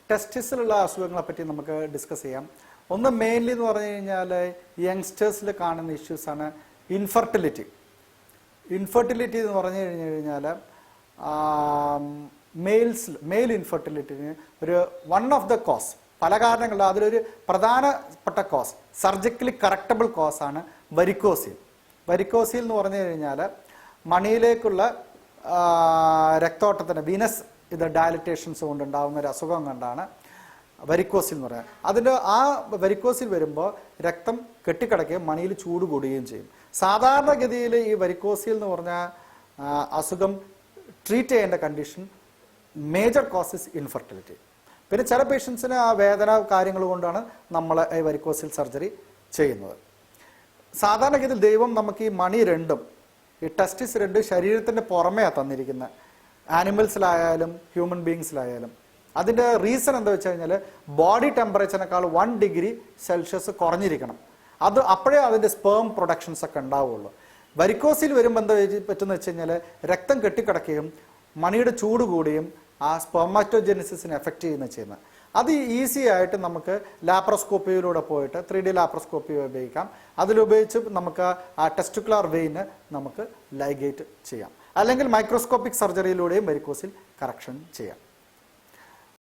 ടെസ്റ്റിസിലുള്ള അസുഖങ്ങളെ പറ്റി നമുക്ക് ഡിസ്കസ് ചെയ്യാം. ഒന്ന് മെയിൻലി എന്ന് പറഞ്ഞു കഴിഞ്ഞാൽ യങ്സ്റ്റേഴ്സിൽ കാണുന്ന ഇഷ്യൂസാണ് ഇൻഫെർട്ടിലിറ്റി. ഇൻഫെർട്ടിലിറ്റി എന്ന് പറഞ്ഞു കഴിഞ്ഞാൽ മെയിൽ ഇൻഫെർട്ടിലിറ്റിന് ഒരു വൺ ഓഫ് ദ കോസ്, പല കാരണങ്ങളുണ്ട്, അതിലൊരു പ്രധാനപ്പെട്ട കോസ്, സർജിക്കലി കറക്റ്റബിൾ കോസാണ് വരിക്കോസിൽ. വരിക്കോസിൽ എന്ന് പറഞ്ഞു കഴിഞ്ഞാൽ മണിയിലേക്കുള്ള രക്തോട്ടത്തിന് വീനസ് ഡയലറ്റേഷൻസ് കൊണ്ടുണ്ടാകുന്ന ഒരു അസുഖം കൊണ്ടാണ് വരിക്കോസിൽ എന്ന് പറയുന്നത്. അതിൻ്റെ ആ വരിക്കോസിൽ വരുമ്പോൾ രക്തം കെട്ടിക്കിടക്കുകയും മണിയിൽ ചൂട് കൂടുകയും ചെയ്യും. സാധാരണഗതിയിൽ ഈ വരിക്കോസിൽ എന്ന് പറഞ്ഞ അസുഖം ട്രീറ്റ് ചെയ്യേണ്ട കണ്ടീഷൻ മേജർ കോസസ് ഇൻഫെർട്ടിലിറ്റി. പിന്നെ ചില പേഷ്യൻസിന് ആ വേദന കാര്യങ്ങൾ കൊണ്ടാണ് നമ്മൾ ഈ വരിക്കോസിൽ സർജറി ചെയ്യുന്നത്. സാധാരണഗതിയിൽ ദൈവം നമുക്ക് ഈ മണി രണ്ടും ഈ ടെസ്റ്റിസ് രണ്ടും ശരീരത്തിൻ്റെ പുറമെയാണ് തന്നിരിക്കുന്നത്, ആനിമൽസിലായാലും ഹ്യൂമൻ ബീങ്സിലായാലും. അതിൻ്റെ റീസൺ എന്താ വെച്ച് കഴിഞ്ഞാൽ ബോഡി ടെമ്പറേച്ചറിനേക്കാൾ 1 ഡിഗ്രി സെൽഷ്യസ് കുറഞ്ഞിരിക്കണം. അത് അപ്പോഴേ അതിൻ്റെ സ്പേം പ്രൊഡക്ഷൻസ് ഒക്കെ ഉണ്ടാവുള്ളൂ. വരിക്കോസിൽ വരുമ്പോൾ എന്താ പറ്റുന്ന വെച്ച് കഴിഞ്ഞാൽ രക്തം കെട്ടിക്കിടക്കുകയും മണിയുടെ ചൂട് കൂടുകയും ആ സ്പെർമാറ്റോജെനിസിസിനെ എഫക്റ്റ് ചെയ്യുന്നത്. അത് ഈസി ആയിട്ട് നമുക്ക് ലാപ്രോസ്കോപ്പിയിലൂടെ പോയിട്ട് 3D ലാപ്രോസ്കോപ്പി ഉപയോഗിക്കാം. അതിലുപയോഗിച്ച് നമുക്ക് ആ ടെസ്റ്റിക്കുലർ വെയിന് നമുക്ക് ലൈഗേറ്റ് ചെയ്യാം. അല്ലെങ്കിൽ മൈക്രോസ്കോപ്പിക് സർജറിയിലൂടെയും വെരിക്കോസിൽ കറക്ഷൻ ചെയ്യാം.